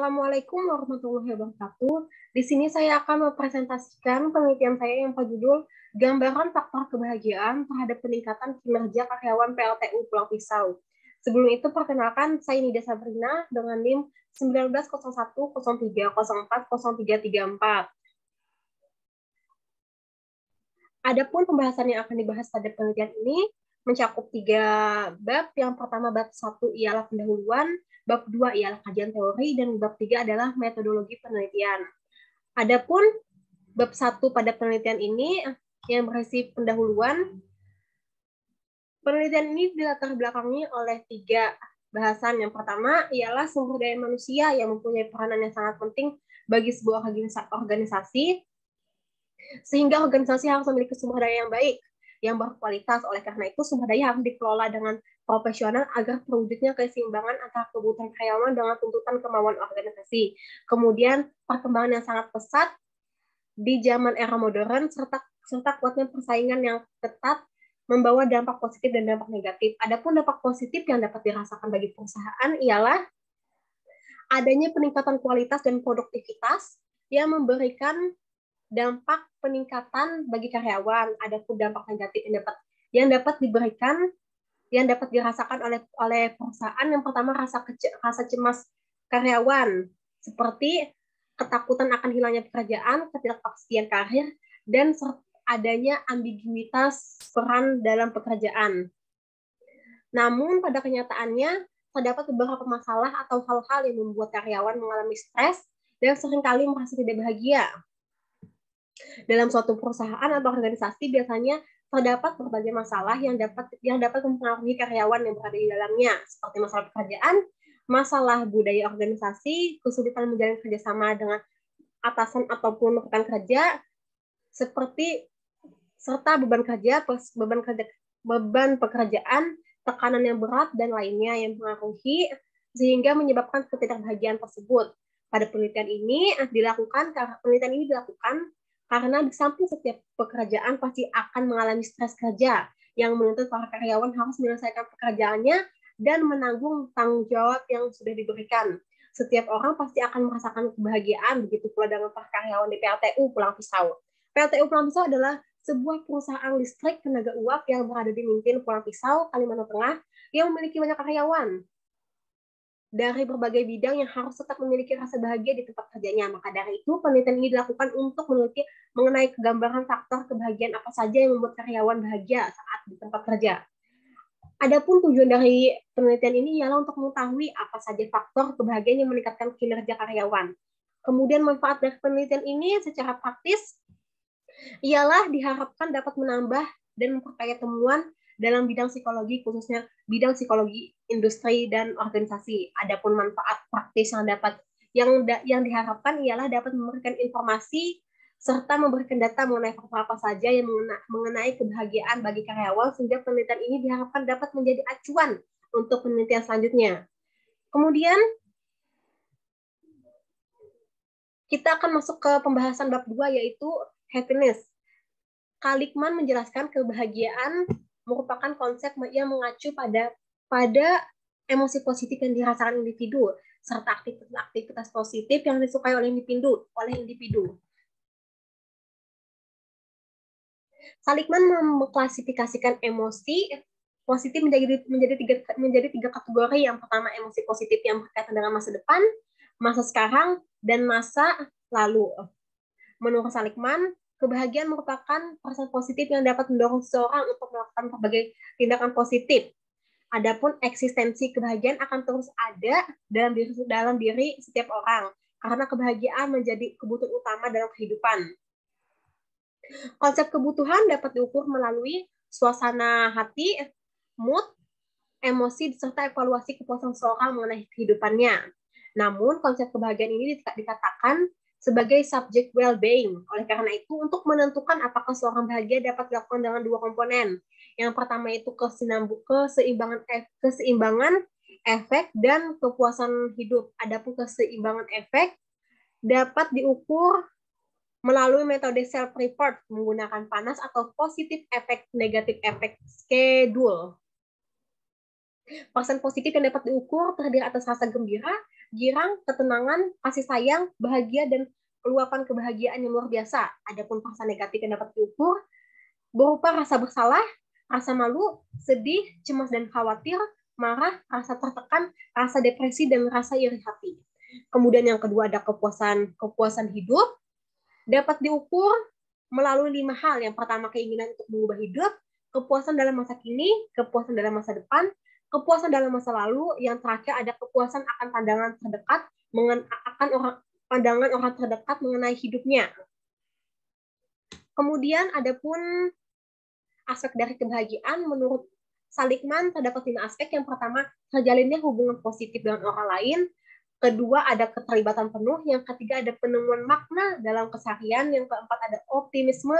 Assalamualaikum warahmatullahi wabarakatuh. Di sini saya akan mempresentasikan penelitian saya yang berjudul Gambaran Faktor Kebahagiaan terhadap Peningkatan Kinerja Karyawan PLTU Pulau Pisau. Sebelum itu, perkenalkan, saya Nida Sabrina dengan NIM 190103040334. Adapun pembahasan yang akan dibahas pada penelitian ini mencakup 3 bab. Yang pertama, bab 1 ialah pendahuluan, bab 2 ialah kajian teori, dan bab 3 adalah metodologi penelitian. Adapun bab 1 pada penelitian ini yang berisi pendahuluan, penelitian ini dilatar belakangi oleh 3 bahasan. Yang pertama ialah sumber daya manusia yang mempunyai peranan yang sangat penting bagi sebuah organisasi, sehingga organisasi harus memiliki sumber daya yang baik, yang berkualitas. Oleh karena itu, sumber daya harus dikelola dengan profesional agar terwujudnya keseimbangan antara kebutuhan karyawan dengan tuntutan kemauan organisasi. Kemudian, perkembangan yang sangat pesat di zaman era modern serta kuatnya persaingan yang ketat membawa dampak positif dan dampak negatif. Adapun dampak positif yang dapat dirasakan bagi perusahaan ialah adanya peningkatan kualitas dan produktivitas yang memberikan dampak peningkatan bagi karyawan. Adapun dampak negatif yang dapat dirasakan oleh perusahaan, yang pertama rasa cemas karyawan, seperti ketakutan akan hilangnya pekerjaan, ketidakpastian karir, dan adanya ambiguitas peran dalam pekerjaan. Namun pada kenyataannya terdapat beberapa masalah atau hal-hal yang membuat karyawan mengalami stres dan seringkali merasa tidak bahagia. Dalam suatu perusahaan atau organisasi biasanya terdapat berbagai masalah yang dapat mempengaruhi karyawan yang berada di dalamnya, seperti masalah pekerjaan, masalah budaya organisasi, kesulitan menjalin kerjasama dengan atasan ataupun rekan kerja, serta beban pekerjaan, tekanan yang berat, dan lainnya yang mempengaruhi sehingga menyebabkan ketidakbahagiaan tersebut. Penelitian ini dilakukan karena di samping setiap pekerjaan pasti akan mengalami stres kerja yang menuntut para karyawan harus menyelesaikan pekerjaannya dan menanggung tanggung jawab yang sudah diberikan. Setiap orang pasti akan merasakan kebahagiaan, begitu pula dengan para karyawan di PLTU Pulau Pisau. PLTU Pulau Pisau adalah sebuah perusahaan listrik tenaga uap yang berada di Mimpin, Pulau Pisau, Kalimantan Tengah, yang memiliki banyak karyawan dari berbagai bidang yang harus tetap memiliki rasa bahagia di tempat kerjanya. Maka dari itu, penelitian ini dilakukan untuk meneliti mengenai kegambaran faktor kebahagiaan apa saja yang membuat karyawan bahagia saat di tempat kerja. Adapun tujuan dari penelitian ini ialah untuk mengetahui apa saja faktor kebahagiaan yang meningkatkan kinerja karyawan. Kemudian manfaat dari penelitian ini secara praktis ialah diharapkan dapat menambah dan memperkaya temuan dalam bidang psikologi, khususnya bidang psikologi industri dan organisasi. Adapun manfaat praktis yang diharapkan ialah dapat memberikan informasi serta memberikan data mengenai faktor apa saja yang mengenai kebahagiaan bagi karyawan, sehingga penelitian ini diharapkan dapat menjadi acuan untuk penelitian selanjutnya. Kemudian kita akan masuk ke pembahasan bab 2, yaitu happiness. Kalikman menjelaskan kebahagiaan merupakan konsep yang mengacu pada emosi positif yang dirasakan individu serta aktivitas positif yang disukai oleh individu. Kalikman mengklasifikasikan emosi positif menjadi tiga kategori. Yang pertama, emosi positif yang berkaitan dengan masa depan, masa sekarang, dan masa lalu. Menurut Kalikman, kebahagiaan merupakan perasaan positif yang dapat mendorong seseorang untuk melakukan berbagai tindakan positif. Adapun eksistensi kebahagiaan akan terus ada dalam diri setiap orang, karena kebahagiaan menjadi kebutuhan utama dalam kehidupan. Konsep kebutuhan dapat diukur melalui suasana hati, mood, emosi, serta evaluasi kepuasan seseorang mengenai kehidupannya. Namun, konsep kebahagiaan ini dikatakan sebagai subject well-being. Oleh karena itu, untuk menentukan apakah seorang bahagia dapat dilakukan dengan 2 komponen. Yang pertama itu keseimbangan efek dan kepuasan hidup. Adapun keseimbangan efek dapat diukur melalui metode self-report menggunakan panas atau positive effect, negative effect schedule. Persen positif yang dapat diukur terdiri atas rasa gembira, girang, ketenangan, kasih sayang, bahagia, dan luapan kebahagiaan yang luar biasa. Adapun persen negatif yang dapat diukur berupa rasa bersalah, rasa malu, sedih, cemas dan khawatir, marah, rasa tertekan, rasa depresi, dan rasa iri hati. Kemudian yang kedua ada kepuasan hidup, dapat diukur melalui 5 hal. Yang pertama keinginan untuk mengubah hidup, kepuasan dalam masa kini, kepuasan dalam masa depan, kepuasan dalam masa lalu, yang terakhir ada kepuasan akan pandangan terdekat, pandangan orang terdekat mengenai hidupnya. Kemudian adapun aspek dari kebahagiaan, menurut Seligman terdapat 5 aspek. Yang pertama, terjalinnya hubungan positif dengan orang lain. Kedua, ada keterlibatan penuh. Yang ketiga, ada penemuan makna dalam keseharian. Yang keempat, ada optimisme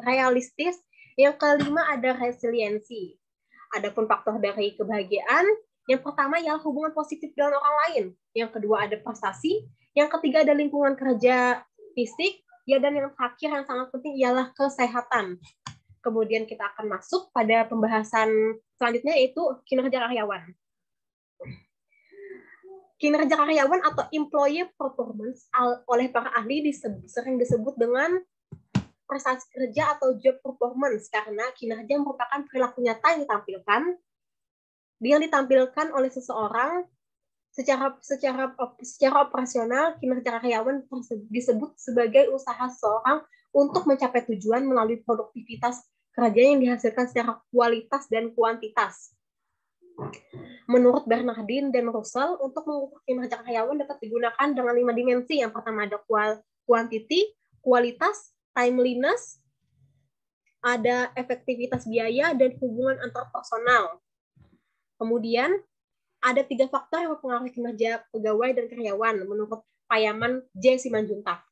realistis. Yang kelima, ada resiliensi. Adapun faktor dari kebahagiaan, yang pertama ialah hubungan positif dengan orang lain. Yang kedua, ada prestasi. Yang ketiga, ada lingkungan kerja fisik. Ya, dan yang terakhir yang sangat penting ialah kesehatan. Kemudian kita akan masuk pada pembahasan selanjutnya, yaitu kinerja karyawan. Kinerja karyawan atau employee performance oleh para ahli sering disebut dengan prestasi kerja atau job performance, karena kinerja merupakan perilaku nyata yang ditampilkan oleh seseorang secara operasional. Kinerja karyawan disebut sebagai usaha seseorang untuk mencapai tujuan melalui produktivitas kerja yang dihasilkan secara kualitas dan kuantitas. Menurut Bernardin dan Russell, untuk mengukur kinerja karyawan dapat digunakan dengan 5 dimensi. Yang pertama ada quantity, kualitas, timeliness, ada efektivitas biaya, dan hubungan antar personal. Kemudian ada 3 faktor yang mempengaruhi kinerja pegawai dan karyawan menurut Payaman J. Simanjuntak.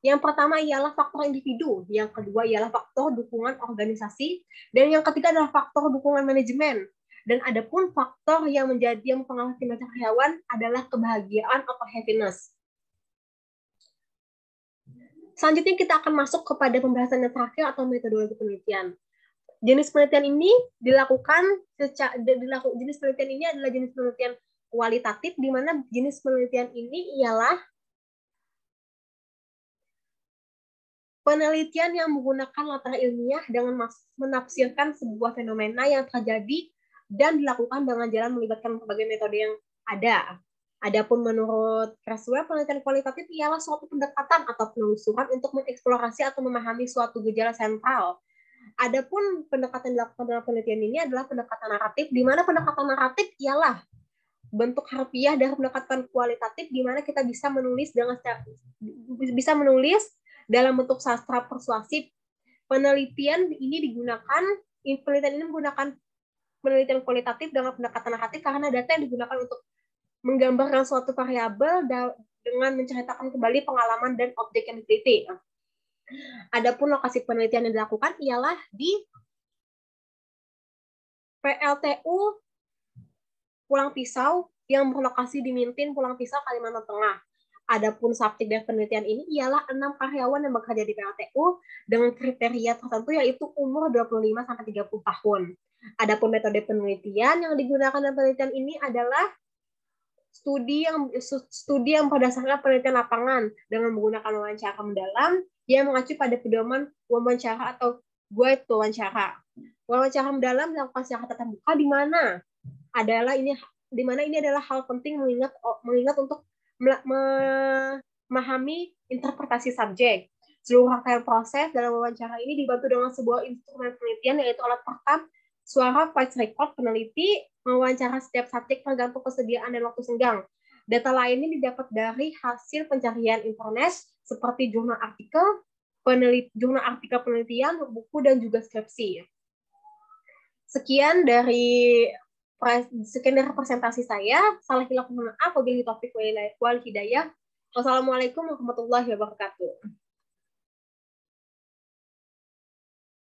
Yang pertama ialah faktor individu, yang kedua ialah faktor dukungan organisasi, dan yang ketiga adalah faktor dukungan manajemen. Dan ada pun faktor yang mempengaruhi kinerja karyawan adalah kebahagiaan atau happiness. Selanjutnya kita akan masuk kepada pembahasan yang terakhir atau metodologi penelitian. Jenis penelitian ini jenis penelitian ini adalah jenis penelitian kualitatif, di mana jenis penelitian ini ialah penelitian yang menggunakan latar ilmiah dengan menafsirkan sebuah fenomena yang terjadi dan dilakukan dengan jalan melibatkan berbagai metode yang ada. Adapun menurut Creswell, penelitian kualitatif ialah suatu pendekatan atau penelusuran untuk mengeksplorasi atau memahami suatu gejala sentral. Adapun pendekatan yang dilakukan dalam penelitian ini adalah pendekatan naratif, di mana pendekatan naratif ialah bentuk harfiah dari pendekatan kualitatif, di mana kita bisa menulis dalam bentuk sastra persuasif. Penelitian ini menggunakan penelitian kualitatif dengan pendekatan naratif karena data yang digunakan untuk menggambarkan suatu variabel dengan menceritakan kembali pengalaman dan objek yang diteliti. Adapun lokasi penelitian yang dilakukan ialah di PLTU Pulang Pisau yang berlokasi di Mintin, Pulang Pisau, Kalimantan Tengah. Adapun subjek dari penelitian ini ialah 6 karyawan yang bekerja di PLTU dengan kriteria tertentu, yaitu umur 25-30 tahun. Adapun metode penelitian yang digunakan dalam penelitian ini adalah studi yang berdasarkan penelitian lapangan dengan menggunakan wawancara mendalam yang mengacu pada pedoman wawancara atau guide wawancara. Wawancara mendalam dilakukan secara tatap muka, di mana ini adalah hal penting mengingat untuk memahami interpretasi subjek. Seluruh rangkaian proses dalam wawancara ini dibantu dengan sebuah instrumen penelitian, yaitu alat perekam suara voice record. Peneliti mewawancara setiap subjek tergantung kesediaan dan waktu senggang. Data lainnya didapat dari hasil pencarian internet seperti jurnal artikel penelitian, buku, dan juga skripsi. Sekian dari presentasi saya. Salah hilaf mohon maaf. Wabillahi taufiq wal hidayah. Wassalamualaikum warahmatullahi wabarakatuh.